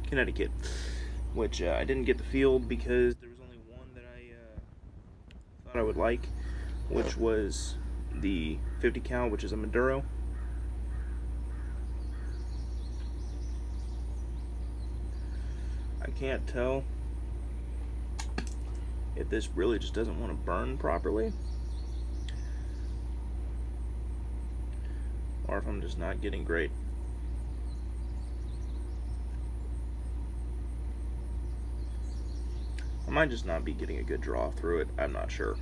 Connecticut, which I didn't get the field because there was only one that I thought I would like, which was the 50 cal, which is a Maduro. I can't tell if this really just doesn't want to burn properly, or if I'm just not getting great. I might just not be getting a good draw through it. I'm not sure.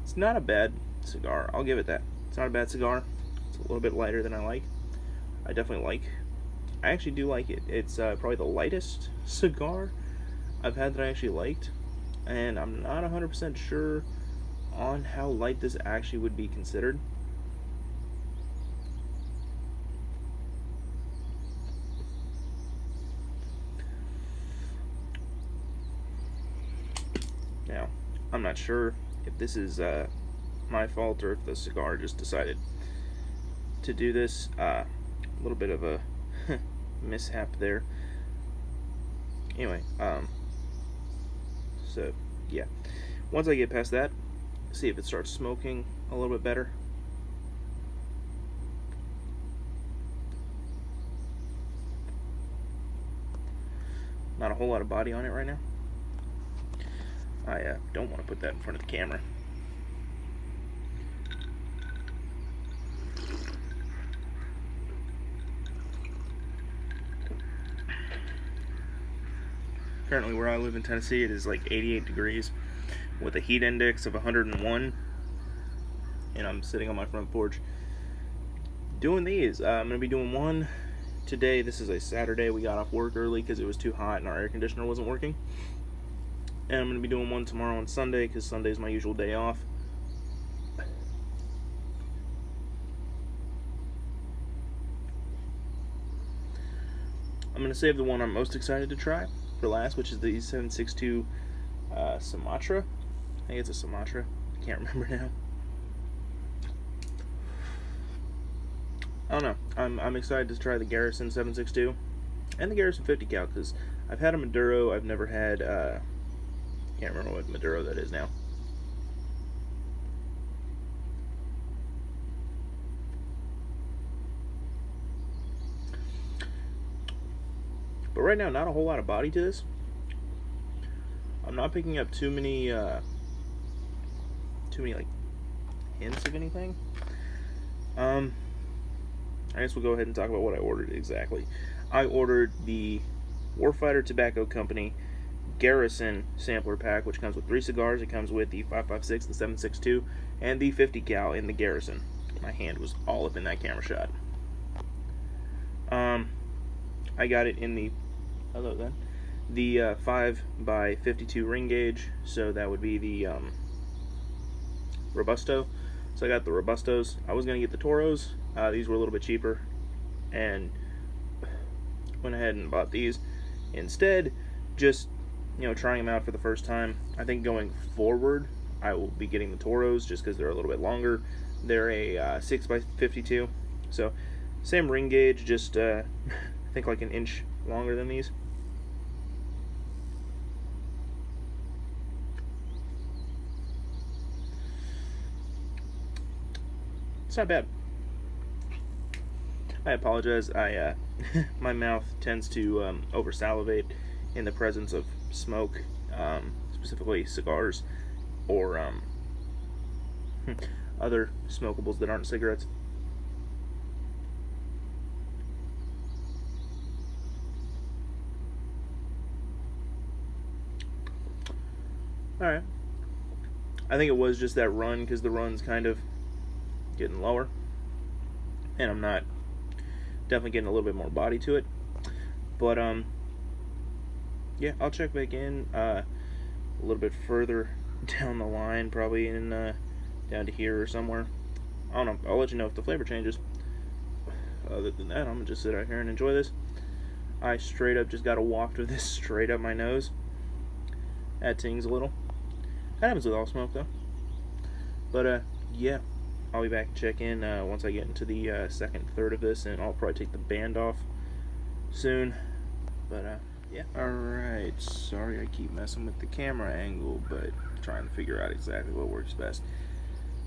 It's not a bad cigar. I'll give it that. It's not a bad cigar. It's a little bit lighter than I like. I actually do like it. It's probably the lightest cigar I've had that I actually liked. And I'm not 100% sure on how light this actually would be considered. Now, I'm not sure if this is my fault or if the cigar just decided to do this. A little bit of a mishap there. Anyway, so yeah, once I get past that, see if it starts smoking a little bit better. Not a whole lot of body on it right now. I don't want to put that in front of the camera. Currently where I live in Tennessee, it is like 88 degrees with a heat index of 101, and I'm sitting on my front porch doing these. I'm going to be doing one today. This is a Saturday. We got off work early because it was too hot and our air conditioner wasn't working. And I'm going to be doing one tomorrow on Sunday because Sunday is my usual day off. I'm going to save the one I'm most excited to try for last, which is the 762 Sumatra. I think it's a Sumatra. I can't remember now. I don't know. I'm excited to try the Garrison 762 and the Garrison 50 cal because I've had a Maduro. I've never had. Can't remember what Maduro that is now. But right now, not a whole lot of body to this. I'm not picking up too many like hints of anything. I guess we'll go ahead and talk about what I ordered exactly. I ordered the Warfighter Tobacco Company Garrison sampler pack, which comes with 3 cigars. It comes with the 556, the 762, and the 50 cal in the Garrison. My hand was all up in that camera shot. I got it in the 5x52 ring gauge, so that would be the Robusto. So I got the Robustos. I was going to get the Toros. These were a little bit cheaper, and went ahead and bought these instead. Just, trying them out for the first time. I think going forward, I will be getting the Toros just because they're a little bit longer. They're a 6x52, so same ring gauge, just I think like an inch longer than these. It's not bad. I apologize. My mouth tends to over salivate in the presence of smoke, specifically cigars or other smokables that aren't cigarettes. Alright. I think it was just that run, because the run's kind of getting lower. And I'm not definitely getting a little bit more body to it. But, yeah, I'll check back in a little bit further down the line, probably in down to here or somewhere. I don't know. I'll let you know if the flavor changes. Other than that, I'm going to just sit out here and enjoy this. I straight up just got a waft of this straight up my nose. That tings a little. That happens with all smoke, though. But, yeah. I'll be back and check in once I get into the second third of this, and I'll probably take the band off soon. But yeah. Alright, sorry I keep messing with the camera angle, but trying to figure out exactly what works best.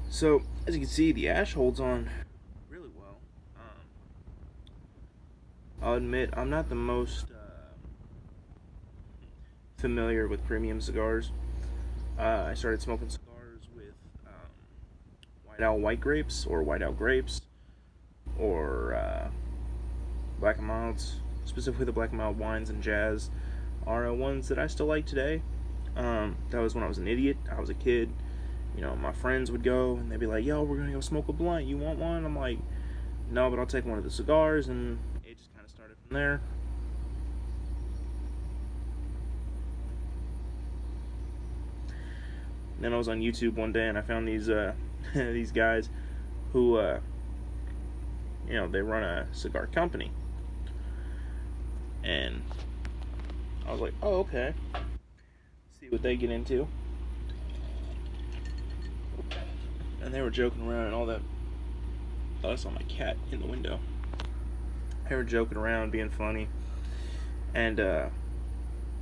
So, as you can see, the ash holds on really well. I'll admit, I'm not the most familiar with premium cigars. I started smoking cigars with White Owl white grapes, or White Owl grapes, or Black and Milds. Specifically, the Black and Mild wines and jazz are ones that I still like today. That was when I was an idiot. I was a kid. You know, my friends would go and they'd be like, "Yo, we're gonna go smoke a blunt. You want one?" I'm like, "No, but I'll take one of the cigars," and it just kind of started from there. And then I was on YouTube one day and I found these these guys who you know, they run a cigar company, and I was like, "Oh, okay." See what they get into. And they were joking around and all that. Oh, I saw my cat in the window. They were joking around, being funny, and I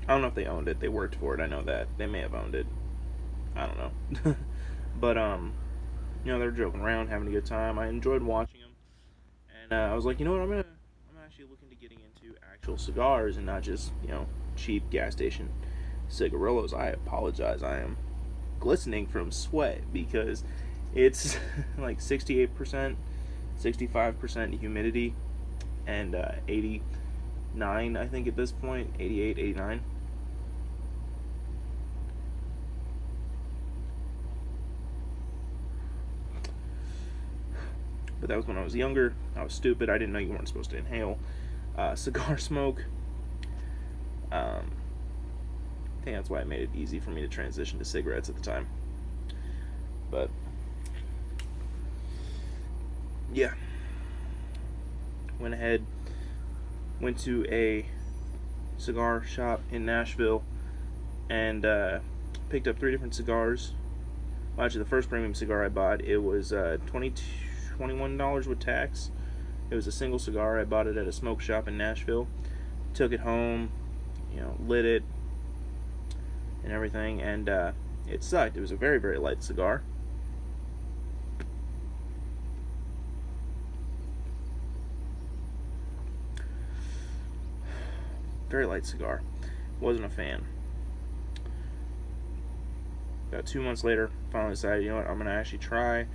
don't know if they owned it. They worked for it. I know that they may have owned it. I don't know. But you know, they were joking around, having a good time. I enjoyed watching them, and I was like, you know what, I'm actually looking to getting into actual cigars and not just, you know, cheap gas station cigarillos. I apologize. I am glistening from sweat because it's like 68%, 65% humidity, and 89, I think at this point, 88, 89. But that was when I was younger. I was stupid. I didn't know you weren't supposed to inhale cigar smoke. I think that's why it made it easy for me to transition to cigarettes at the time. But yeah, went ahead, went to a cigar shop in Nashville, and picked up 3 different cigars. Well, actually, the first premium cigar I bought, it was $21 with tax. It was a single cigar. I bought it at a smoke shop in Nashville. Took it home, you know, lit it and everything, and it sucked. It was a very, very light cigar. Very light cigar. Wasn't a fan. About 2 months later, finally decided, you know what, I'm going to actually try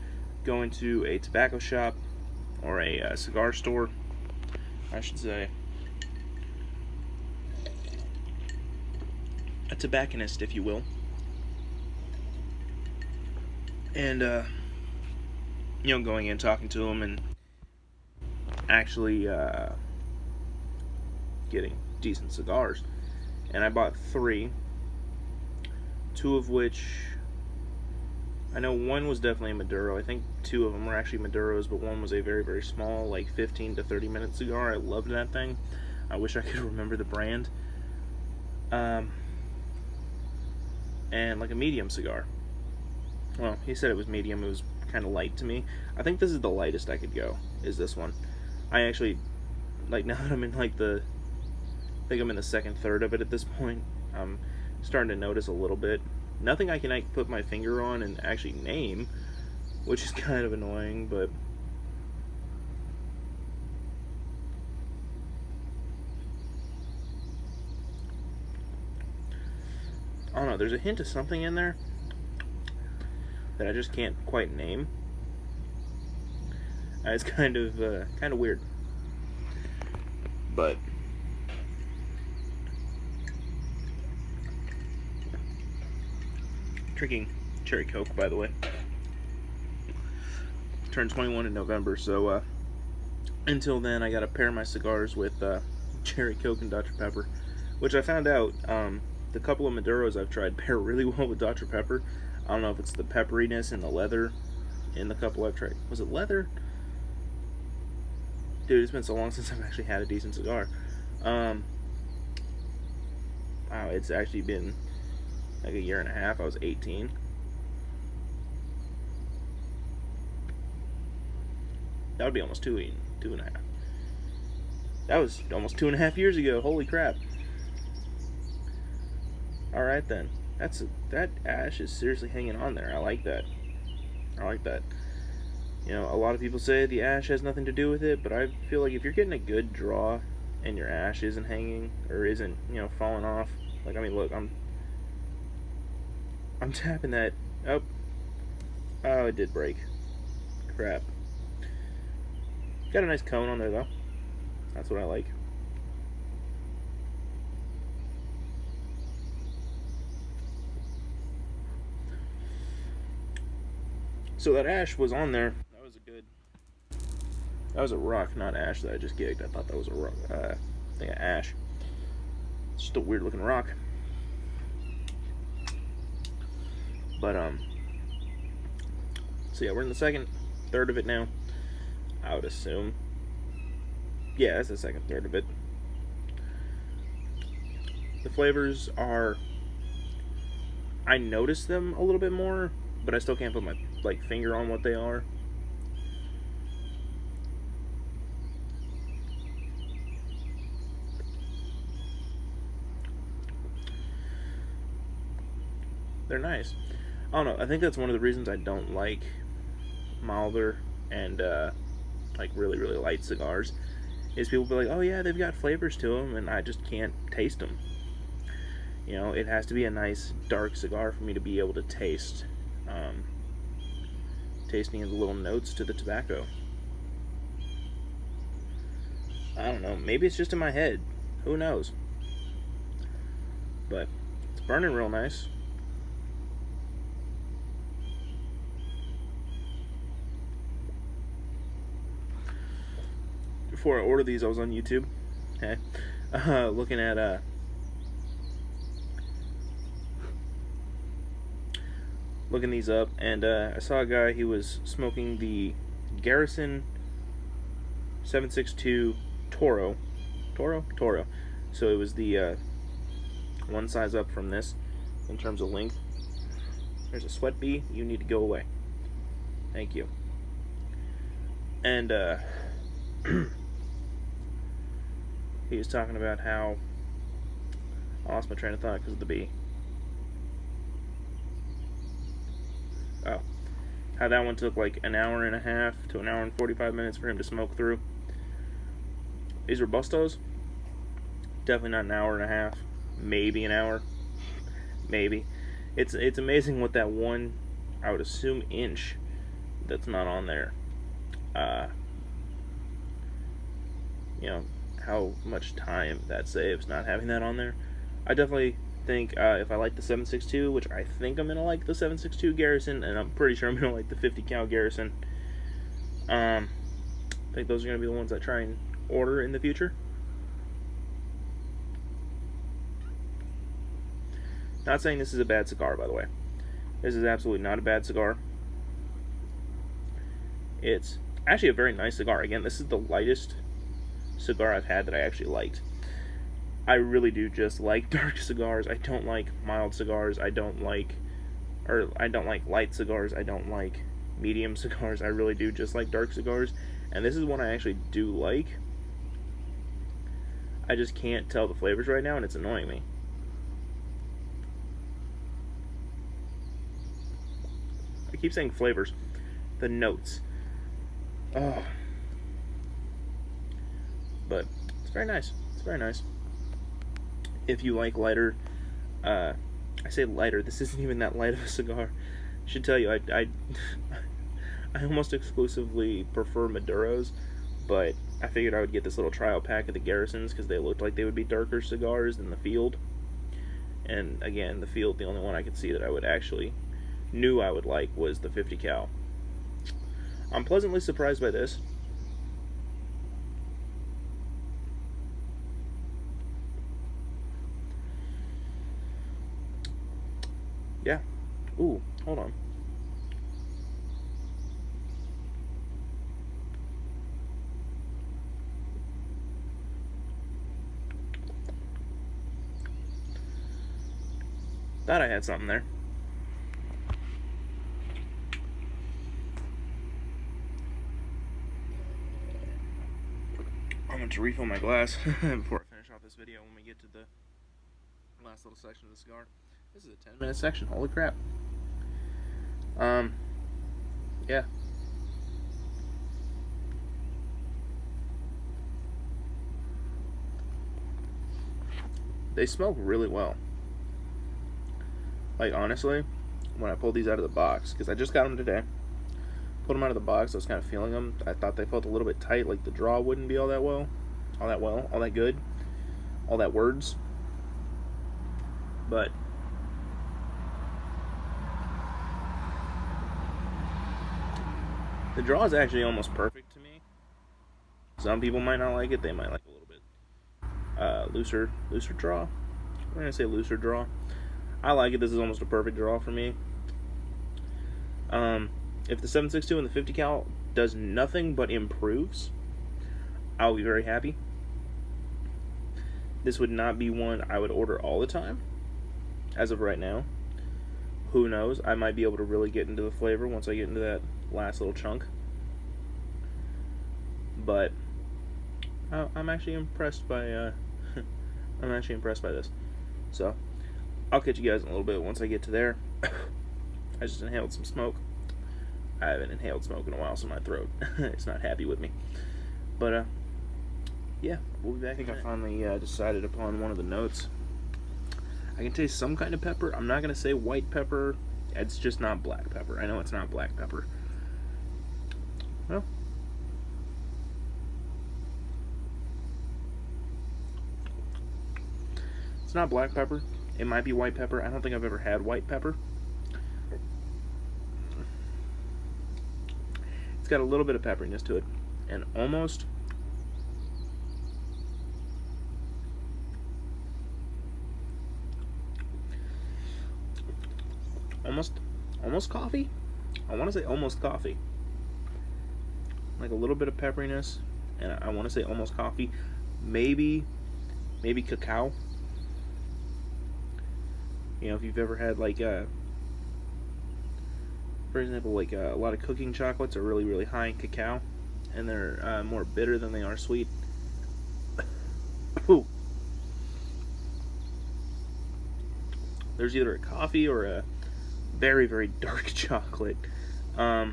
going to a tobacco shop, or a cigar store, I should say. A tobacconist, if you will. And, you know, going in, talking to them, and actually getting decent cigars. And I bought 3, 2 of which, I know one was definitely a Maduro. I think 2 of them were actually Maduros, but one was a very, very small, like 15 to 30 minute cigar. I loved that thing. I wish I could remember the brand. And like a medium cigar. Well, he said it was medium. It was kind of light to me. I think this is the lightest I could go, is this one. I actually, like, now that I'm in like I think I'm in the second third of it at this point, I'm starting to notice a little bit. Nothing I can put my finger on and actually name, which is kind of annoying, but I don't know, there's a hint of something in there that I just can't quite name. It's kind of weird. But drinking cherry Coke, by the way. Turned 21 in November, so until then I gotta pair my cigars with cherry Coke and Dr. Pepper, which I found out the couple of Maduros I've tried pair really well with Dr. Pepper. I don't know if it's the pepperiness and the leather in the couple I've tried. Was it leather? Dude, it's been so long since I've actually had a decent cigar. Wow, it's actually been like a year and a half. I was 18. That would be almost 2 and a half. That was almost 2.5 years ago. Holy crap. Alright then. That ash is seriously hanging on there. I like that. I like that. You know, a lot of people say the ash has nothing to do with it, but I feel like if you're getting a good draw and your ash isn't hanging or isn't, you know, falling off, like, I mean, look, I'm tapping that. Oh, it did break. Crap. Got a nice cone on there though. That's what I like. So that ash was on there. That was a rock, not ash, that I just gigged. I thought that was a rock. Thing of ash. It's just a weird looking rock. But so yeah, we're in the second third of it now, I would assume. Yeah, that's the second third of it. The flavors are, I notice them a little bit more, but I still can't put my finger on what they are. They're nice. I don't know. I think that's one of the reasons I don't like milder and really light cigars. Is people be like, oh yeah, they've got flavors to them, and I just can't taste them. You know, it has to be a nice dark cigar for me to be able to taste, tasting of the little notes to the tobacco. I don't know. Maybe it's just in my head. Who knows? But it's burning real nice. Before I ordered these, I was on YouTube, okay, looking at looking these up, and I saw a guy. He was smoking the Garrison 762 Toro. So it was the one size up from this in terms of length. There's a sweat bee. You need to go away. Thank you. And he was talking about how, I lost my train of thought because of the bee. Oh, how that one took like an hour and a half to an hour and 45 minutes for him to smoke through. These Robustos, definitely not an hour and a half, maybe an hour, maybe. It's amazing what that one, I would assume, inch that's not on there. You know, how much time that saves not having that on there. I definitely think if I like the 762, which I think I'm going to like the 762 Garrison, and I'm pretty sure I'm going to like the 50 cal Garrison, I think those are going to be the ones I try and order in the future. Not saying this is a bad cigar, by the way. This is absolutely not a bad cigar. It's actually a very nice cigar. Again, this is the lightest cigar I've had that I actually liked. I really do just like dark cigars. I don't like mild cigars. I don't like light cigars. I don't like medium cigars. I really do just like dark cigars. And this is one I actually do like. I just can't tell the flavors right now, and it's annoying me. I keep saying flavors. The notes. Oh. But it's very nice. It's very nice. If you like lighter, I say lighter, this isn't even that light of a cigar. I should tell you, I almost exclusively prefer Maduros, but I figured I would get this little trial pack of the Garrisons because they looked like they would be darker cigars than the Field. And again, the Field, the only one I could see that I would actually knew I would like was the 50 cal. I'm pleasantly surprised by this. Yeah. Ooh, hold on. Thought I had something there. I'm going to refill my glass before I finish off this video when we get to the last little section of the cigar. This is a 10-minute section. Holy crap. Yeah. They smoke really well. Like, honestly, when I pulled these out of the box, because I just got them today, pulled them out of the box, I was kind of feeling them. I thought they felt a little bit tight, like the draw wouldn't be all that good, all that words. But the draw is actually almost perfect to me. Some people might not like it. They might like a little bit looser draw. We're gonna say looser draw. I like it. This is almost a perfect draw for me. If the 7.62 and the 50 cal does nothing but improves, I'll be very happy. This would not be one I would order all the time, as of right now. Who knows? I might be able to really get into the flavor once I get into that last little chunk. But I'm actually impressed by this. So I'll catch you guys in a little bit once I get to there. I just inhaled some smoke. I haven't inhaled smoke in a while, so my throat it's not happy with me. But yeah, we'll be back. I think I finally decided upon one of the notes. I can taste some kind of pepper. I'm not gonna say white pepper. It's just not black pepper. I know it's not black pepper. Well, it's not black pepper. It might be white pepper. I don't think I've ever had white pepper. It's got a little bit of pepperiness to it, and almost coffee. I want to say almost coffee. Like a little bit of pepperiness, and I want to say almost coffee. Maybe cacao. You know, if you've ever had like for example, like a lot of cooking chocolates are really, really high in cacao, and they're more bitter than they are sweet. Ooh. There's either a coffee or a very, very dark chocolate. Now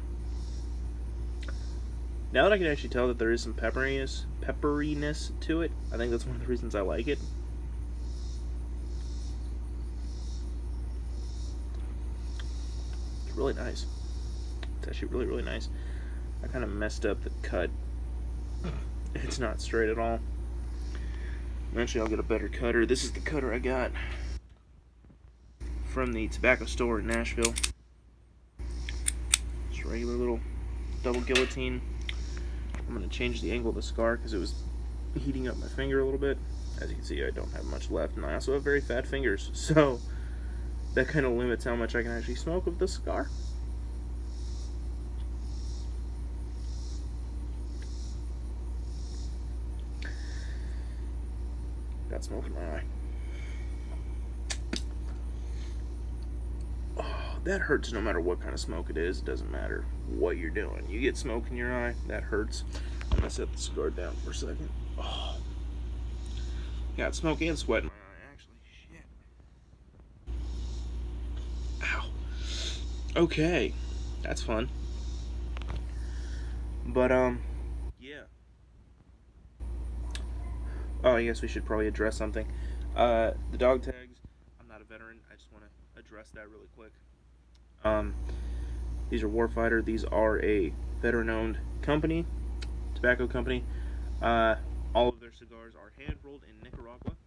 that I can actually tell that there is some pepperiness to it, I think that's one of the reasons I like it. It's really nice. It's actually really, really nice. I kind of messed up the cut. It's not straight at all. Eventually I'll get a better cutter. This is the cutter I got from the tobacco store in Nashville. Just a regular little double guillotine. I'm going to change the angle of the scar because it was heating up my finger a little bit. As you can see, I don't have much left, and I also have very fat fingers, so that kind of limits how much I can actually smoke with the cigar. Got smoke in my eye. Oh, that hurts no matter what kind of smoke it is. It doesn't matter what you're doing. You get smoke in your eye, that hurts. I'm going to set the cigar down for a second. Oh. Got smoke and sweat in my eye, actually. Shit. Ow. Okay. That's fun. But, yeah. Oh, I guess we should probably address something. The dog tags, I'm not a veteran. I just want to address that really quick. These are Warfighter. These are a veteran-owned company, tobacco company. All of their cigars are hand-rolled in Nicaragua,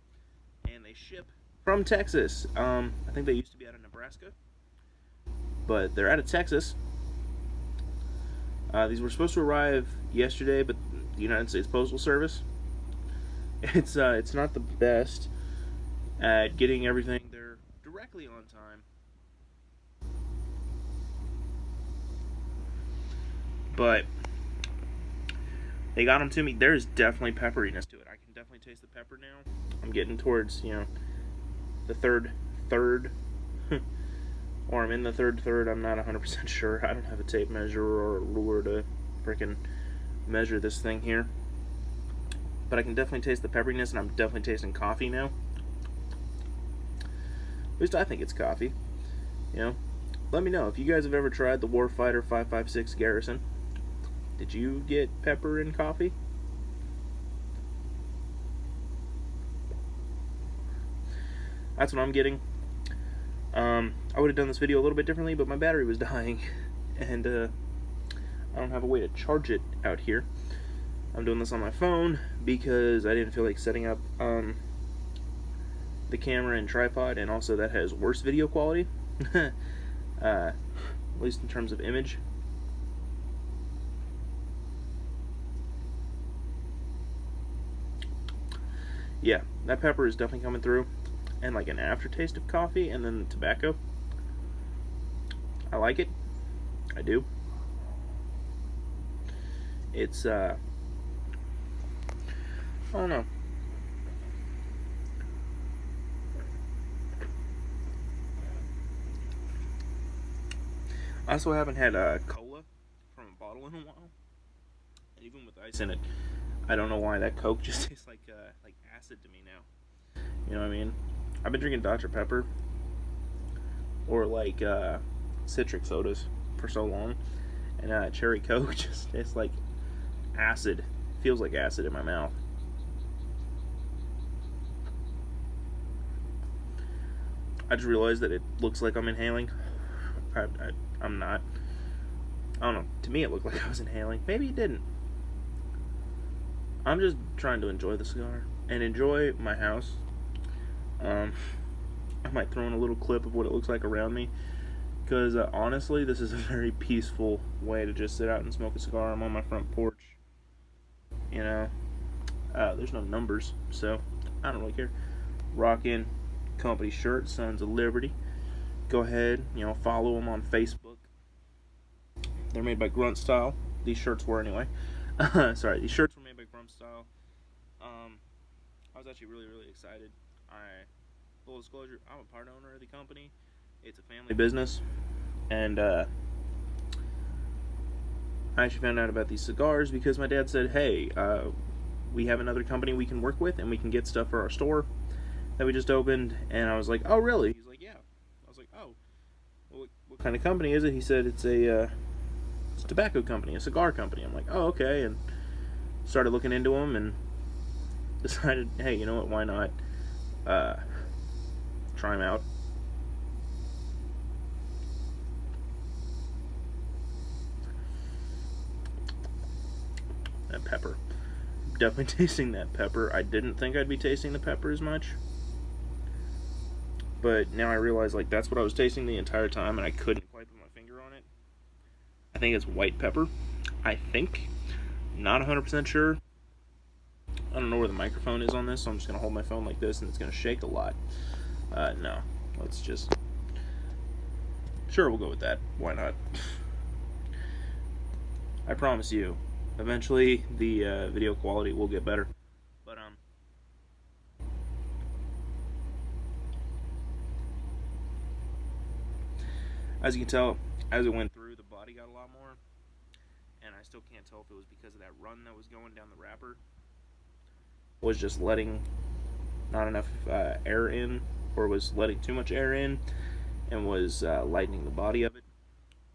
and they ship from Texas. I think they used to be out of Nebraska, but they're out of Texas. These were supposed to arrive yesterday, but the United States Postal Service, it's not the best at getting everything there directly on time. But they got them to me. There's definitely pepperiness to it. I can definitely taste the pepper now. I'm getting towards, the third, or I'm in the third. I'm not 100% sure. I don't have a tape measure or a ruler to freaking measure this thing here. But I can definitely taste the pepperiness, and I'm definitely tasting coffee now. At least I think it's coffee. You know, let me know if you guys have ever tried the Warfighter 556 Garrison. Did you get pepper in coffee? That's what I'm getting. I would have done this video a little bit differently, but my battery was dying, and I don't have a way to charge it out here. I'm doing this on my phone because I didn't feel like setting up the camera and tripod, and also that has worse video quality, at least in terms of image. Yeah, that pepper is definitely coming through, and like an aftertaste of coffee, and then the tobacco. I like it. I do. It's I don't know. I also haven't had cola from a bottle in a while, and even with ice in it, I don't know why that Coke just tastes like acid to me now. You know what I mean? I've been drinking Dr. Pepper or like citric sodas for so long, and cherry Coke just tastes like acid. Feels like acid in my mouth. I just realized that it looks like I'm inhaling. I'm not. I don't know. To me, it looked like I was inhaling. Maybe it didn't. I'm just trying to enjoy the cigar and enjoy my house. I might throw in a little clip of what it looks like around me, because honestly, this is a very peaceful way to just sit out and smoke a cigar. I'm on my front porch. You know, there's no numbers, so I don't really care. Rocking company shirt, Sons of Liberty. Go ahead, follow them on Facebook. They're made by Grunt Style. These shirts were anyway. Sorry, these shirts were made by Grunt Style. I was actually really, really excited. Full disclosure, I'm a part owner of the company. It's a family business, and I actually found out about these cigars because my dad said, hey, we have another company we can work with, and we can get stuff for our store that we just opened. And I was like, oh, really? He's like, yeah. I was like, oh, well, what kind of company is it? He said it's a tobacco company, a cigar company. I'm like, oh, okay, and started looking into them and decided, hey, you know what, why not try them out. That pepper. Definitely tasting that pepper. I didn't think I'd be tasting the pepper as much, but now I realize, like, that's what I was tasting the entire time, and I couldn't quite put my finger on it. I think it's white pepper. I think. Not 100% sure. I don't know where the microphone is on this, so I'm just going to hold my phone like this, and it's going to shake a lot. No. Let's just... Sure, we'll go with that. Why not? I promise you, eventually the video quality will get better. But, as you can tell, as it went through, the body got a lot more. And I still can't tell if it was because of that run that was going down the wrapper, was just letting not enough air in, or was letting too much air in, and was lightening the body of it.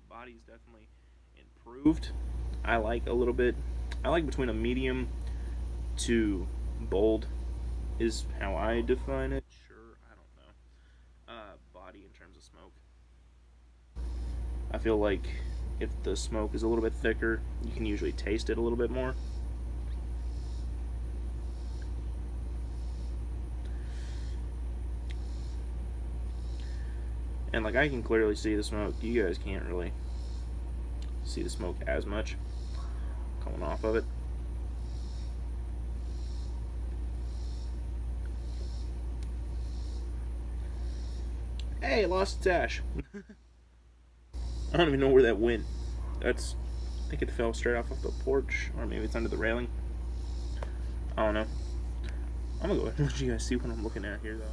Body's definitely improved. I like a little bit. I like between a medium to bold is how I define it. Sure, I don't know. Body in terms of smoke. I feel like if the smoke is a little bit thicker, you can usually taste it a little bit more. And like, I can clearly see the smoke. You guys can't really see the smoke as much coming off of it. Hey, lost its ash. I don't even know where that went. I think it fell straight off the porch, or maybe it's under the railing. I don't know. I'm gonna go ahead and let you guys see what I'm looking at here, though.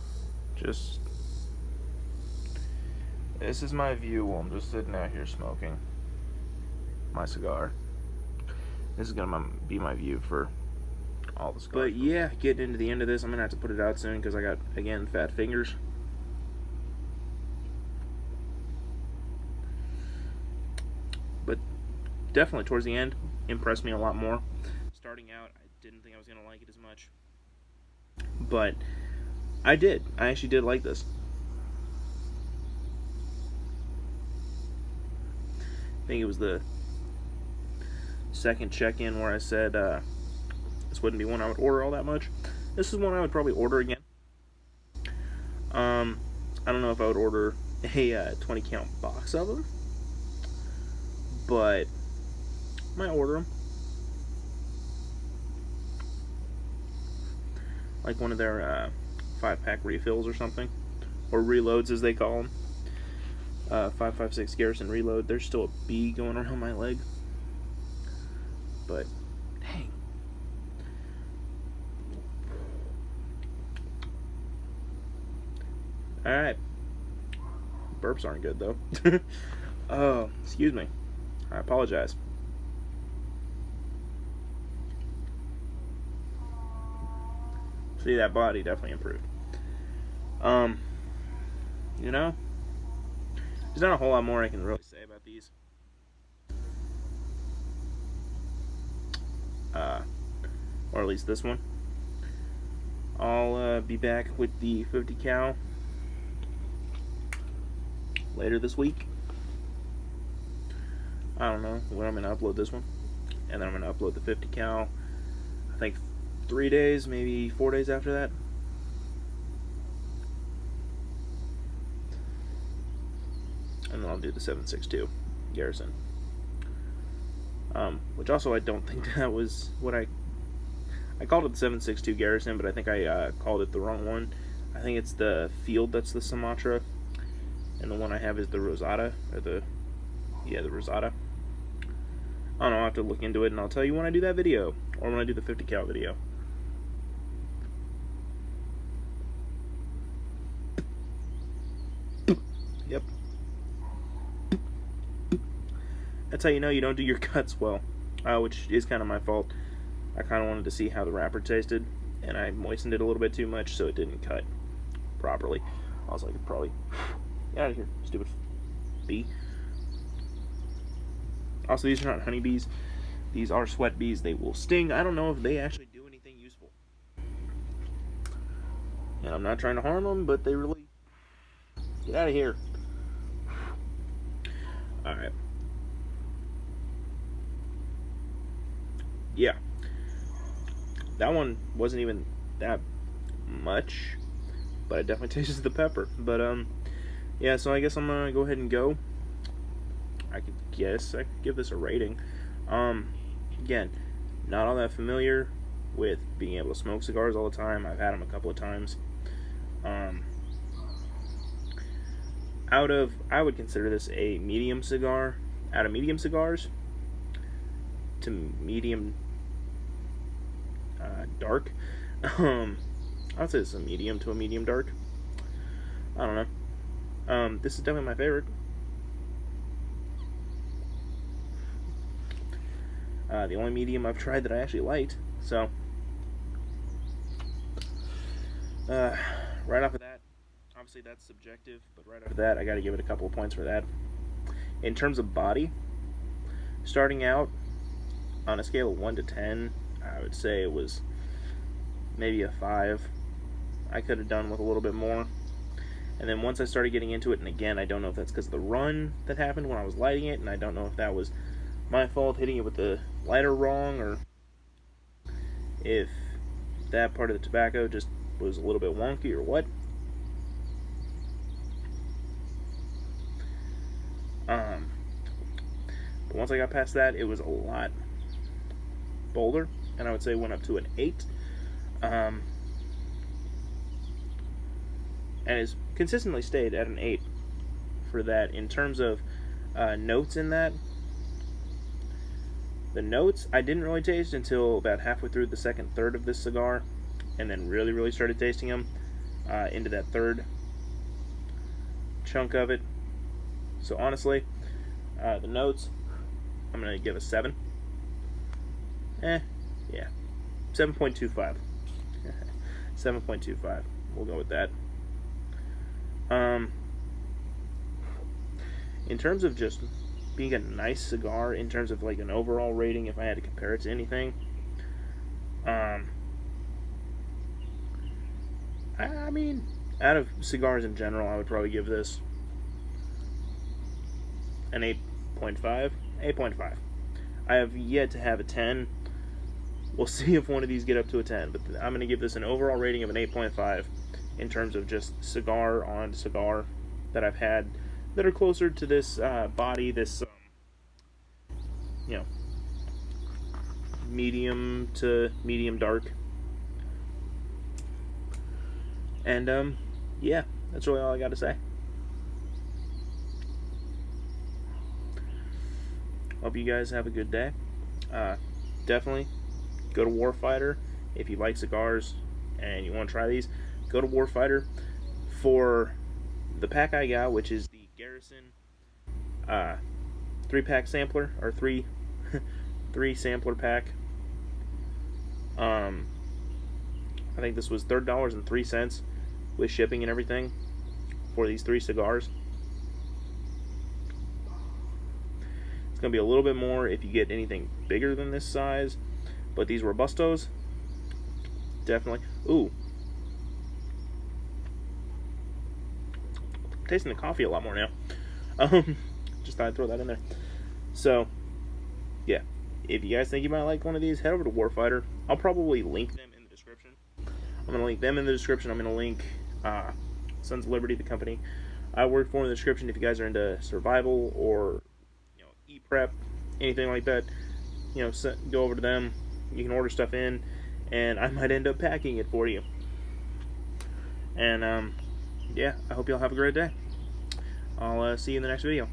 This is my view while I'm just sitting out here smoking my cigar. This is gonna be my view for all the cigars. But yeah, getting into the end of this, I'm gonna have to put it out soon because I got, again, fat fingers. definitely towards the end impressed me a lot more. Starting out, I didn't think I was going to like it as much, but I did. I actually did like this. I think it was the second check-in where I said this wouldn't be one I would order all that much. This is one I would probably order again. I don't know if I would order a 20 count box of them, but I might order them. Like one of their 5-pack refills or something, or reloads as they call them. 5.56 Garrison reload. There's still a bee going around my leg, but dang. Alright. Burps aren't good though. Oh, excuse me. I apologize. See, that body definitely improved. You know, there's not a whole lot more I can really say about these. Or at least this one. I'll be back with the 50 cal later this week. I don't know when I'm going to upload this one. And then I'm going to upload the 50 cal, I think 3 days, maybe 4 days after that. And then I'll do the 7.62 Garrison. Which also I don't think that was what I called it the 7.62 Garrison, but I think I called it the wrong one. I think it's the Field that's the Sumatra, and the one I have is the Rosada, or the Rosada. I don't know, I'll have to look into it, and I'll tell you when I do that video, or when I do the 50 cal video. Yep. That's how you know you don't do your cuts well, which is kind of my fault. I kind of wanted to see how the wrapper tasted, and I moistened it a little bit too much, so it didn't cut properly. I was like, probably get out of here, stupid bee. Also, these are not honeybees. These are sweat bees. They will sting. I don't know if they actually do anything useful. And I'm not trying to harm them, but they really... Get out of here. Alright. Yeah. That one wasn't even that much, but it definitely tastes the pepper. But, yeah, so I guess I'm gonna go ahead and go. I could give this a rating. Again, not all that familiar with being able to smoke cigars all the time. I've had them a couple of times. I would consider this a medium cigar. Out of medium cigars to medium dark, I'd say it's a medium to a medium dark. I don't know. This is definitely my favorite. The only medium I've tried that I actually liked. So, right off of that, obviously that's subjective, but right off of that, I got to give it a couple of points for that. In terms of body, starting out on a scale of 1 to 10, I would say it was maybe a 5. I could have done with a little bit more. And then once I started getting into it, and again, I don't know if that's because of the run that happened when I was lighting it, and I don't know if that was my fault hitting it with the lighter wrong, or if that part of the tobacco just was a little bit wonky or what. But once I got past that, it was a lot bolder, and I would say went up to an 8. And has consistently stayed at an 8 for that. In terms of notes in that, the notes I didn't really taste until about halfway through the second third of this cigar, and then really started tasting them into that third chunk of it. So honestly, the notes, I'm going to give a 7. Yeah, 7.25. 7.25. We'll go with that. In terms of just being a nice cigar in terms of like an overall rating if I had to compare it to anything. I mean, out of cigars in general, I would probably give this an 8.5. 8.5. I have yet to have a 10. We'll see if one of these get up to a 10, but I'm going to give this an overall rating of an 8.5 in terms of just cigar on cigar that I've had that are closer to this body, this, medium to medium dark. And, yeah, that's really all I got to say. Hope you guys have a good day. Definitely go to Warfighter if you like cigars and you want to try these. Go to Warfighter for the pack I got, which is the Garrison 3-pack sampler, or three sampler pack. I think this was $30.03 with shipping and everything for these 3 cigars. It's going to be a little bit more if you get anything bigger than this size, but these Robustos, definitely. Ooh. I'm tasting the coffee a lot more now. Just thought I'd throw that in there. So, yeah. If you guys think you might like one of these, head over to Warfighter. I'll probably link them in the description. I'm going to link them in the description. I'm going to link Sons of Liberty, the company I work for, in the description if you guys are into survival or e-prep, anything like that. Go over to them. You can order stuff in, and I might end up packing it for you. And, yeah, I hope y'all have a great day. I'll see you in the next video.